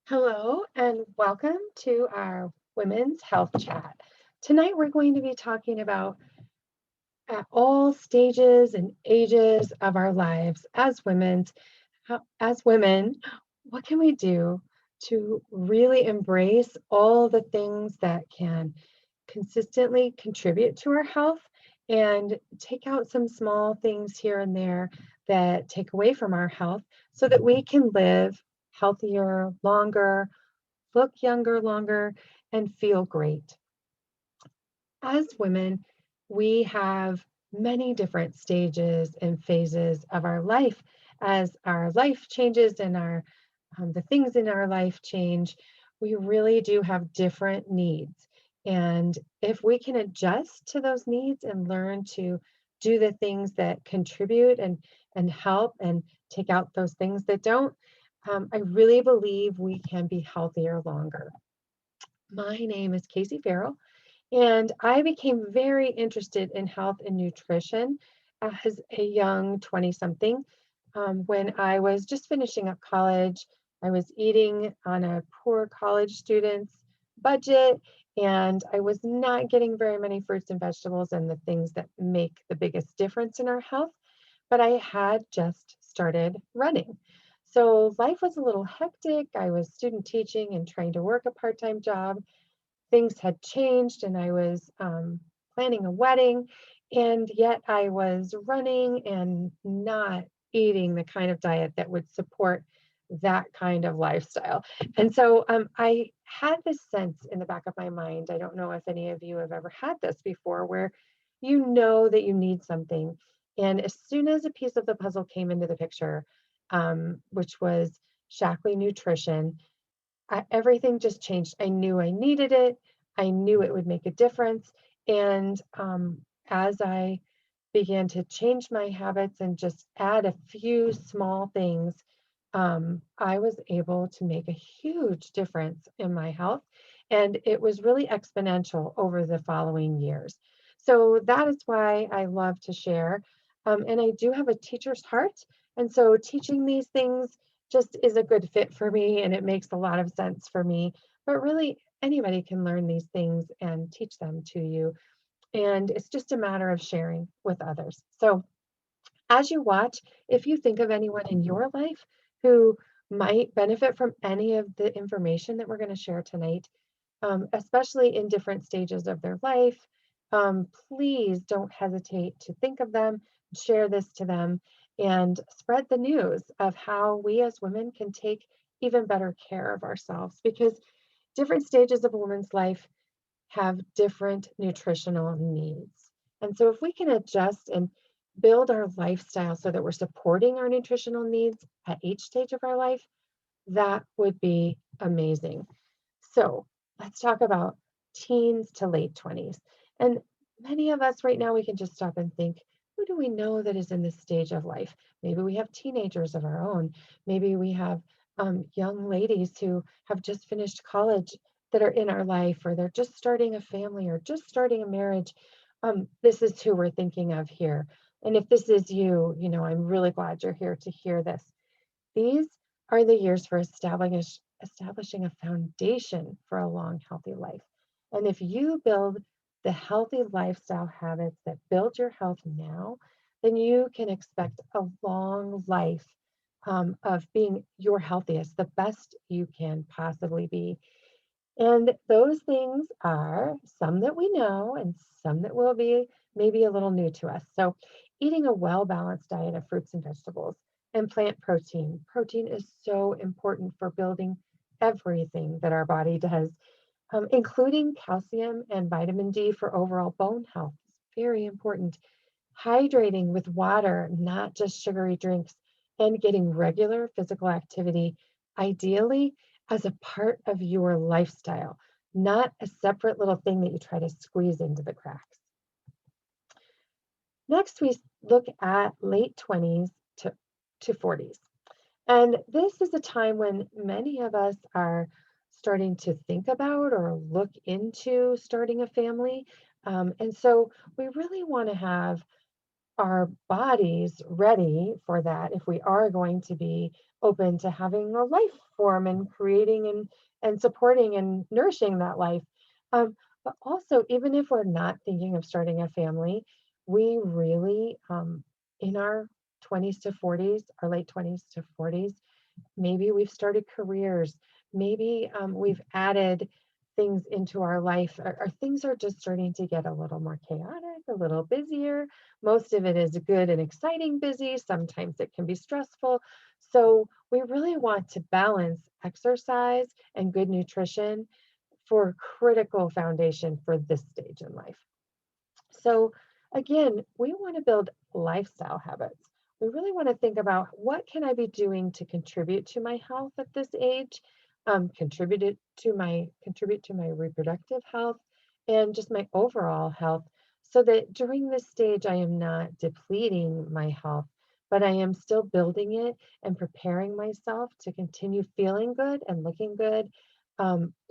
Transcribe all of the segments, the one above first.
Hello and welcome to our Women's Health Chat. Tonight we're going to be talking about at all stages and ages of our lives as women, what can we do to really embrace all the things that can consistently contribute to our health and take out some small things here and there that take away from our health so that we can live healthier, longer, look younger longer, and feel great. As women, we have many different stages and phases of our life. As our life changes and the things in our life change, we really do have different needs. And if we can adjust to those needs and learn to do the things that contribute and help and take out those things that don't, I really believe we can be healthier longer. My name is Casey Farrell, and I became very interested in health and nutrition as a young 20 something. When I was just finishing up college, I was eating on a poor college student's budget, and I was not getting very many fruits and vegetables and the things that make the biggest difference in our health. But I had just started running. So life was a little hectic. I was student teaching and trying to work a part time job. Things had changed, and I was planning a wedding, and yet I was running and not eating the kind of diet that would support that kind of lifestyle. And so I had this sense in the back of my mind. I don't know if any of you have ever had this before, where you know that you need something. And as soon as a piece of the puzzle came into the picture, which was Shaklee Nutrition, everything just changed. I knew I needed it. I knew it would make a difference. And as I began to change my habits and just add a few small things, I was able to make a huge difference in my health. And it was really exponential over the following years. So that is why I love to share. And I do have a teacher's heart. And so teaching these things just is a good fit for me, and it makes a lot of sense for me. But really, anybody can learn these things and teach them to you. And it's just a matter of sharing with others. So as you watch, if you think of anyone in your life who might benefit from any of the information that we're going to share tonight, especially in different stages of their life, please don't hesitate to think of them, share this to them, and spread the news of how we as women can take even better care of ourselves, because different stages of a woman's life have different nutritional needs. And so if we can adjust and build our lifestyle so that we're supporting our nutritional needs at each stage of our life, that would be amazing. So let's talk about teens to late 20s. And many of us right now, we can just stop and think, who do we know that is in this stage of life? Maybe we have teenagers of our own. Maybe we have young ladies who have just finished college that are in our life, or they're just starting a family or just starting a marriage. This is who we're thinking of here. And if this is you, I'm really glad you're here to hear this. These are the years for establishing a foundation for a long, healthy life. And if you build the healthy lifestyle habits that build your health now, then you can expect a long life of being your healthiest, the best you can possibly be. And those things are some that we know and some that will be maybe a little new to us. So, eating a well balanced diet of fruits and vegetables and plant protein. Protein is so important for building everything that our body does, including calcium and vitamin D for overall bone health. It's very important. Hydrating with water, not just sugary drinks, and getting regular physical activity, ideally as a part of your lifestyle, not a separate little thing that you try to squeeze into the cracks. Next, we look at late 20s to 40s. And this is a time when many of us are starting to think about or look into starting a family. And so we really want to have our bodies ready for that if we are going to be open to having a life form and creating and supporting and nourishing that life. But also, even if we're not thinking of starting a family, we really, in our 20s to 40s, our late 20s to 40s, maybe we've started careers, maybe we've added things into our life, or things are just starting to get a little more chaotic, a little busier. Most of it is good and exciting busy. Sometimes it can be stressful. So we really want to balance exercise and good nutrition for critical foundation for this stage in life. So again, we want to build lifestyle habits. We really want to think about what can I be doing to contribute to my health at this age, contribute to my reproductive health and just my overall health, so that during this stage I am not depleting my health, but I am still building it and preparing myself to continue feeling good and looking good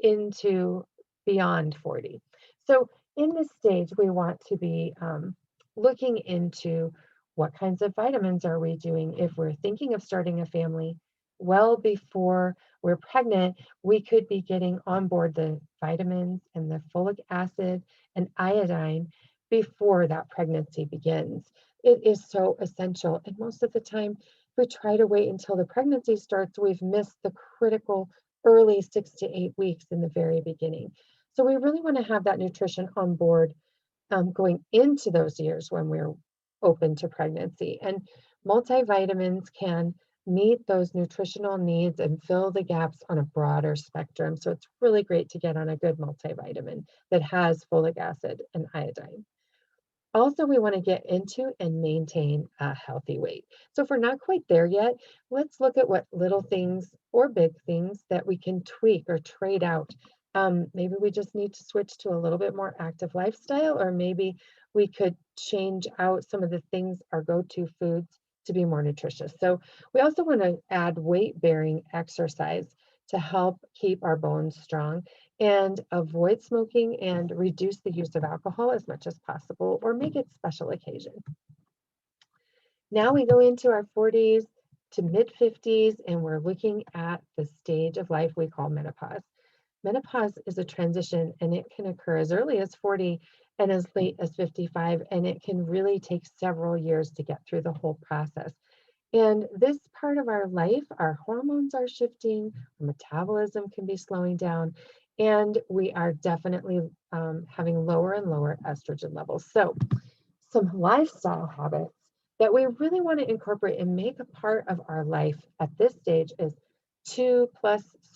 into beyond 40. So in this stage, we want to be looking into what kinds of vitamins are we doing if we're thinking of starting a family. Well, before we're pregnant, we could be getting on board the vitamins and the folic acid and iodine before that pregnancy begins. It is so essential. And most of the time, if we try to wait until the pregnancy starts, we've missed the critical early 6 to 8 weeks in the very beginning. So we really want to have that nutrition on board going into those years when we're open to pregnancy. And multivitamins can meet those nutritional needs and fill the gaps on a broader spectrum. So it's really great to get on a good multivitamin that has folic acid and iodine. Also, we want to get into and maintain a healthy weight. So if we're not quite there yet, let's look at what little things or big things that we can tweak or trade out. Maybe we just need to switch to a little bit more active lifestyle, or maybe we could change out some of the things, our go-to foods, to be more nutritious. So we also want to add weight-bearing exercise to help keep our bones strong, and avoid smoking and reduce the use of alcohol as much as possible, or make it special occasion. Now we go into our 40s to mid 50s, and we're looking at the stage of life we call menopause. Menopause is a transition, and it can occur as early as 40 and as late as 55, and it can really take several years to get through the whole process. And this part of our life, our hormones are shifting, our metabolism can be slowing down, and we are definitely having lower and lower estrogen levels. So some lifestyle habits that we really want to incorporate and make a part of our life at this stage is 2+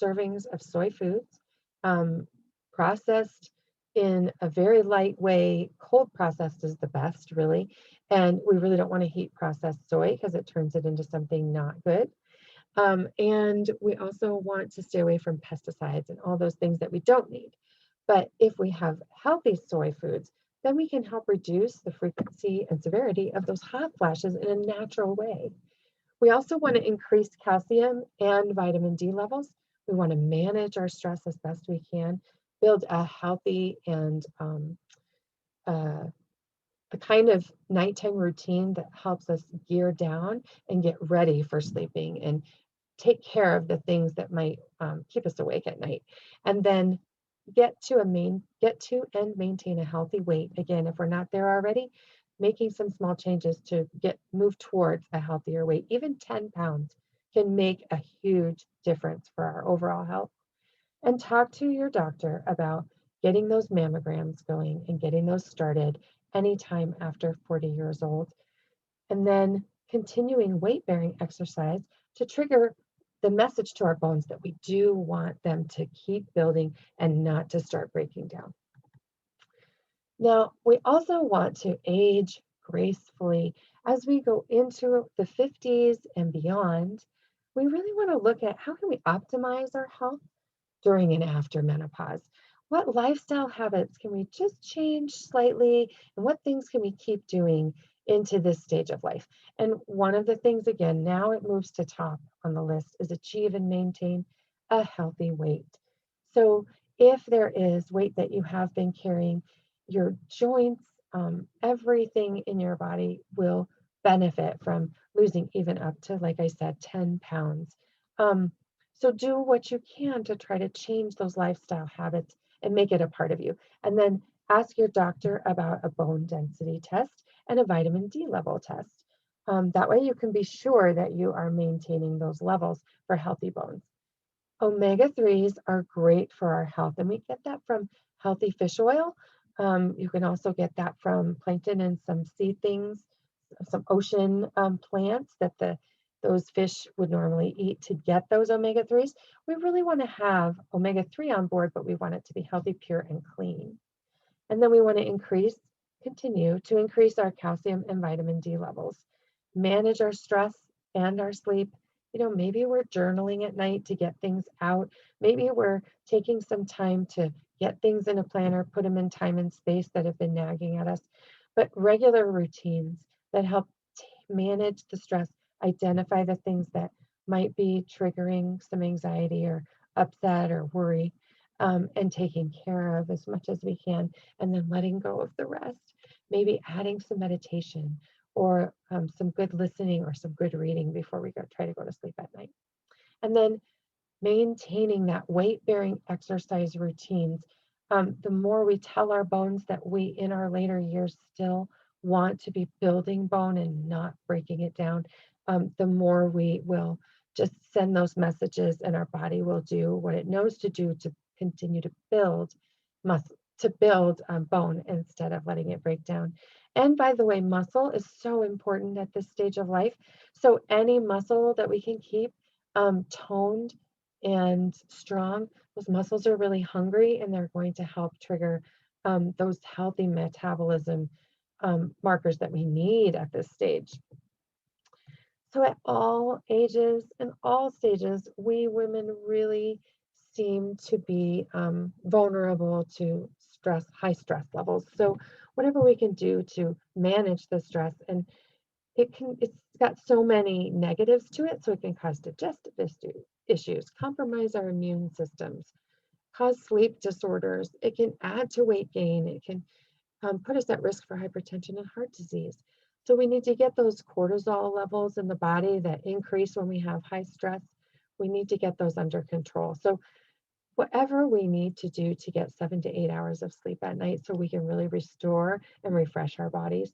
servings of soy foods, um, processed in a very light way. Cold processed is the best, really. And we really don't want to heat processed soy because it turns it into something not good. And we also want to stay away from pesticides and all those things that we don't need. But if we have healthy soy foods, then we can help reduce the frequency and severity of those hot flashes in a natural way. We also want to increase calcium and vitamin D levels. We want to manage our stress as best we can, build a healthy and uh, a kind of nighttime routine that helps us gear down and get ready for sleeping and take care of the things that might keep us awake at night. And then get to and maintain a healthy weight. Again, if we're not there already, making some small changes to move towards a healthier weight. Even 10 pounds can make a huge difference for our overall health. And talk to your doctor about getting those mammograms going and getting those started anytime after 40 years old. And then continuing weight bearing exercise to trigger the message to our bones that we do want them to keep building and not to start breaking down. Now, we also want to age gracefully as we go into the 50s and beyond. We really want to look at how can we optimize our health during and after menopause. What lifestyle habits can we just change slightly, and what things can we keep doing into this stage of life? And one of the things, again, now it moves to top on the list, is achieve and maintain a healthy weight. So if there is weight that you have been carrying, your joints, everything in your body will benefit from losing even up to, like I said, 10 pounds. Um, so do what you can to try to change those lifestyle habits and make it a part of you. And then ask your doctor about a bone density test and a vitamin D level test. That way you can be sure that you are maintaining those levels for healthy bones. Omega-3s are great for our health, and we get that from healthy fish oil. You can also get that from plankton and some sea things, some ocean plants that those fish would normally eat to get those omega-3s. We really want to have omega-3 on board, but we want it to be healthy, pure, and clean. And then we want to continue to increase our calcium and vitamin D levels, manage our stress and our sleep. Maybe we're journaling at night to get things out. Maybe we're taking some time to get things in a planner, put them in time and space that have been nagging at us. But regular routines that help manage the stress, identify the things that might be triggering some anxiety or upset or worry, and taking care of as much as we can, and then letting go of the rest. Maybe adding some meditation or some good listening or some good reading before we try to go to sleep at night. And then maintaining that weight-bearing exercise routines. The more we tell our bones that we, in our later years, still want to be building bone and not breaking it down, the more we will just send those messages, and our body will do what it knows to do to continue to build muscle, to build bone instead of letting it break down. And by the way, muscle is so important at this stage of life. So any muscle that we can keep toned and strong, those muscles are really hungry, and they're going to help trigger those healthy metabolism markers that we need at this stage. So at all ages and all stages, we women really seem to be vulnerable to high stress levels. So whatever we can do to manage the stress, and it's got so many negatives to it, so it can cause digestive issues, compromise our immune systems, cause sleep disorders. It can add to weight gain. It can put us at risk for hypertension and heart disease. So we need to get those cortisol levels in the body that increase when we have high stress. We need to get those under control. So whatever we need to do to get 7 to 8 hours of sleep at night so we can really restore and refresh our bodies.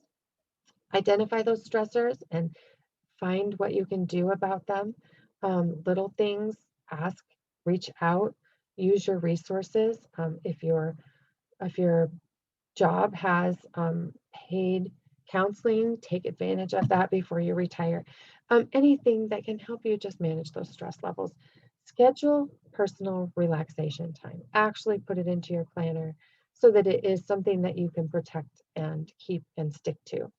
Identify those stressors and find what you can do about them. Little things, ask, reach out, use your resources. If your job has paid counseling, take advantage of that before you retire. Anything that can help you just manage those stress levels. Schedule personal relaxation time. Actually put it into your planner so that it is something that you can protect and keep and stick to.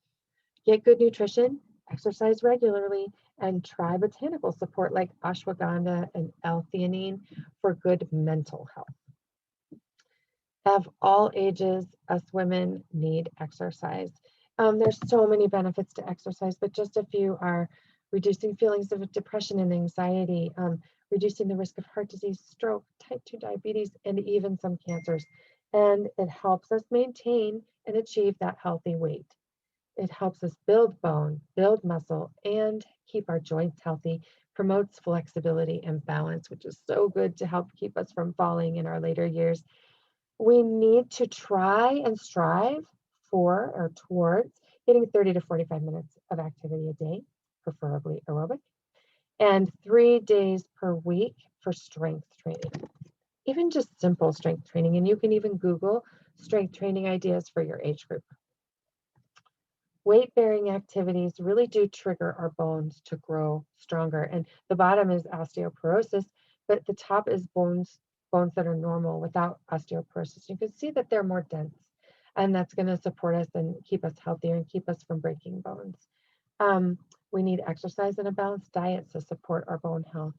Get good nutrition, exercise regularly, and try botanical support like ashwagandha and L-theanine for good mental health. Of all ages, us women need exercise. There's so many benefits to exercise, but just a few are reducing feelings of depression and anxiety, reducing the risk of heart disease, stroke, type 2 diabetes, and even some cancers. And it helps us maintain and achieve that healthy weight. It helps us build bone, build muscle, and keep our joints healthy, promotes flexibility and balance, which is so good to help keep us from falling in our later years. We need to try and strive for or towards getting 30 to 45 minutes of activity a day, preferably aerobic, and 3 days per week for strength training. Even just simple strength training, and you can even Google strength training ideas for your age group. Weight-bearing activities really do trigger our bones to grow stronger. And the bottom is osteoporosis, but the top is bones that are normal without osteoporosis. You can see that they're more dense, and that's going to support us and keep us healthier and keep us from breaking bones. We need exercise and a balanced diet to support our bone health.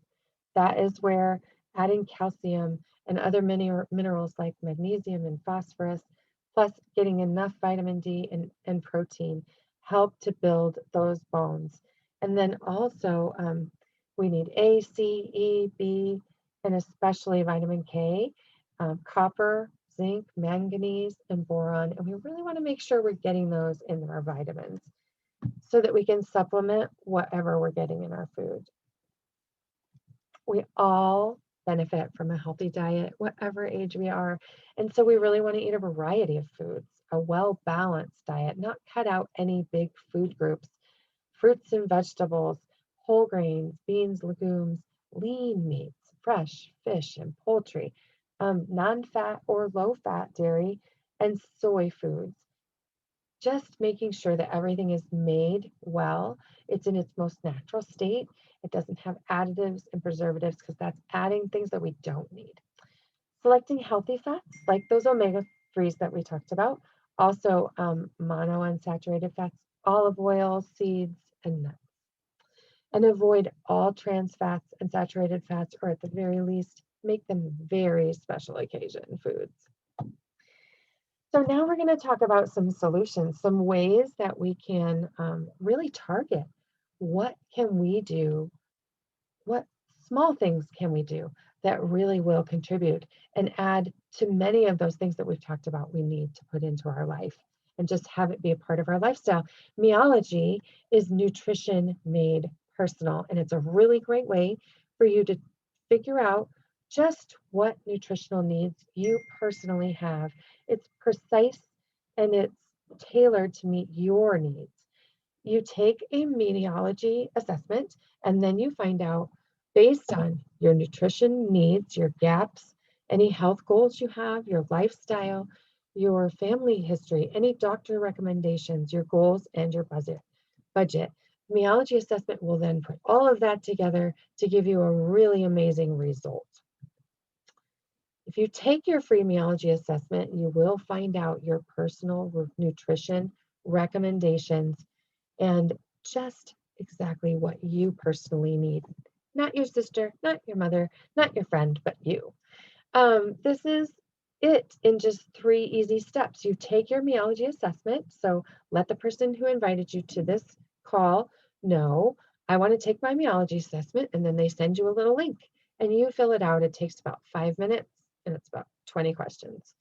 That is where adding calcium and other minerals like magnesium and phosphorus, plus getting enough vitamin D and protein, help to build those bones. And then also we need A, C, E, B, and especially vitamin K, copper, zinc, manganese, and boron. And we really want to make sure we're getting those in our vitamins so that we can supplement whatever we're getting in our food. We all benefit from a healthy diet, whatever age we are. And so we really want to eat a variety of foods, a well-balanced diet, not cut out any big food groups, fruits and vegetables, whole grains, beans, legumes, lean meats, fresh fish and poultry, non-fat or low-fat dairy, and soy foods. Just making sure that everything is made well, it's in its most natural state. It doesn't have additives and preservatives because that's adding things that we don't need. Selecting healthy fats like those omega-3s that we talked about, also monounsaturated fats, olive oil, seeds, and nuts. And avoid all trans fats and saturated fats, or at the very least, make them very special occasion foods. So now we're going to talk about some solutions, some ways that we can really target what can we do, what small things can we do that really will contribute and add to many of those things that we've talked about we need to put into our life and just have it be a part of our lifestyle. Myology is nutrition made personal, and it's a really great way for you to figure out just what nutritional needs you personally have. It's precise and it's tailored to meet your needs. You take a Myology assessment, and then you find out based on your nutrition needs, your gaps, any health goals you have, your lifestyle, your family history, any doctor recommendations, your goals, and your budget. Myology assessment will then put all of that together to give you a really amazing result. If you take your free Myology assessment, you will find out your personal nutrition recommendations and just exactly what you personally need. Not your sister, not your mother, not your friend, but you. This is it in just 3 easy steps. You take your Myology assessment. So let the person who invited you to this call know, I want to take my Myology assessment, and then they send you a little link and you fill it out. It takes about 5 minutes and it's about 20 questions.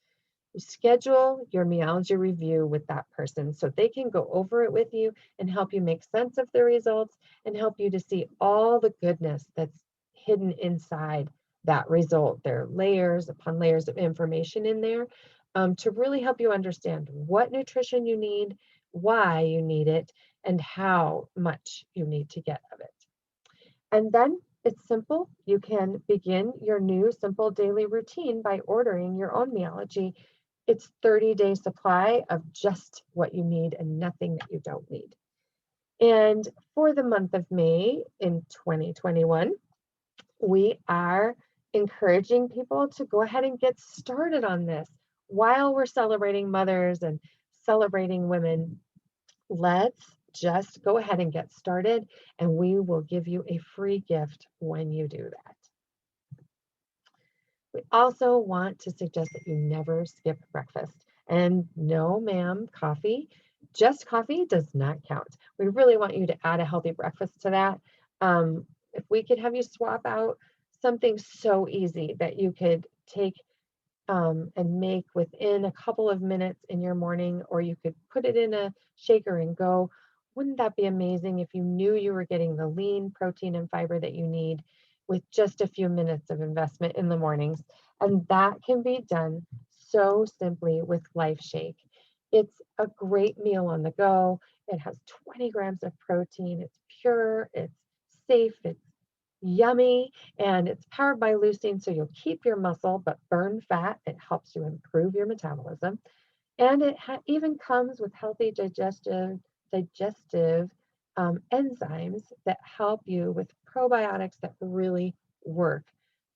You schedule your Myology review with that person so they can go over it with you and help you make sense of the results and help you to see all the goodness that's hidden inside that result. There are layers upon layers of information in there to really help you understand what nutrition you need, why you need it, and how much you need to get of it. And then it's simple. You can begin your new simple daily routine by ordering your own Myology. It's 30-day supply of just what you need and nothing that you don't need. And for the month of May in 2021, we are encouraging people to go ahead and get started on this while we're celebrating mothers and celebrating women. Let's just go ahead and get started, and we will give you a free gift when you do that. We also want to suggest that you never skip breakfast. And no, ma'am, just coffee does not count. We really want you to add a healthy breakfast to that. If we could have you swap out something so easy that you could take and make within a couple of minutes in your morning, or you could put it in a shaker and go. Wouldn't that be amazing if you knew you were getting the lean protein and fiber that you need with just a few minutes of investment in the mornings? And that can be done so simply with Life Shake. It's a great meal on the go. It has 20 grams of protein. It's pure, it's safe, it's yummy, and it's powered by leucine, so you'll keep your muscle but burn fat. It helps you improve your metabolism, and it even comes with healthy digestive enzymes that help you with probiotics that really work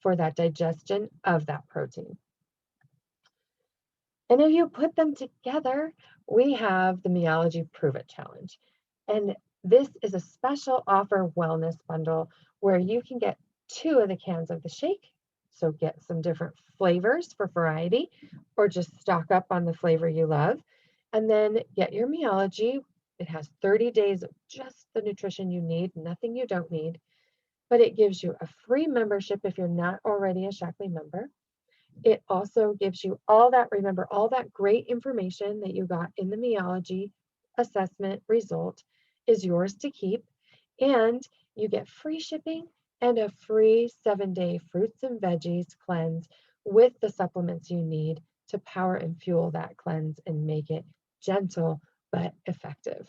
for that digestion of that protein. And if you put them together, we have the Myology Pruvit Challenge. And this is a special offer wellness bundle where you can get 2 of the cans of the shake. So get some different flavors for variety, or just stock up on the flavor you love. And then get your Myology. It has 30 days of just the nutrition you need, nothing you don't need. But it gives you a free membership if you're not already a Shaklee member. It also gives you all that, remember, all that great information that you got in the Myology assessment result is yours to keep. And you get free shipping and a free 7-day fruits and veggies cleanse with the supplements you need to power and fuel that cleanse and make it gentle but effective.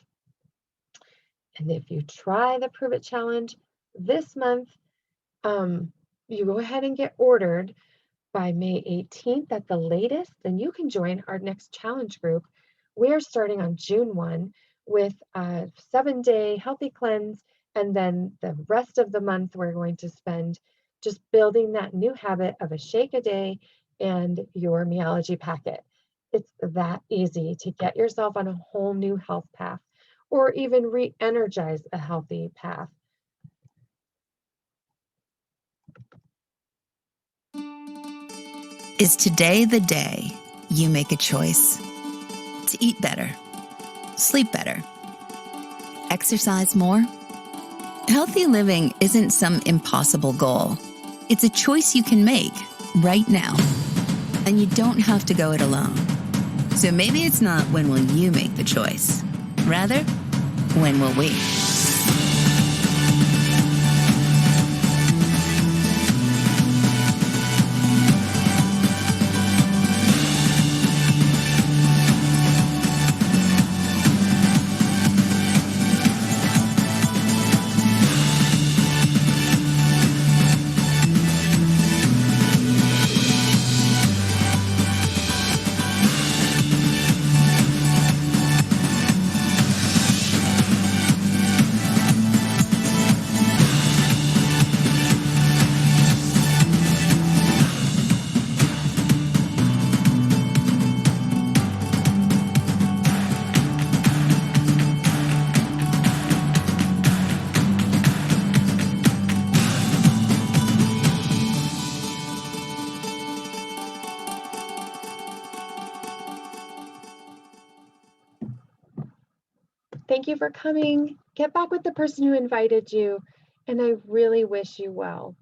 And if you try the Pruvit Challenge this month, you go ahead and get ordered by May 18th at the latest, then you can join our next challenge group. We're starting on June 1 with a 7-day healthy cleanse, and then the rest of the month we're going to spend just building that new habit of a shake a day and your Myology packet. It's that easy to get yourself on a whole new health path or even re-energize a healthy path. Is today the day you make a choice to eat better, sleep better, exercise more? Healthy living isn't some impossible goal. It's a choice you can make right now. And you don't have to go it alone. So maybe it's not when will you make the choice. Rather, when will we? Thank you for coming. Get back with the person who invited you, and I really wish you well.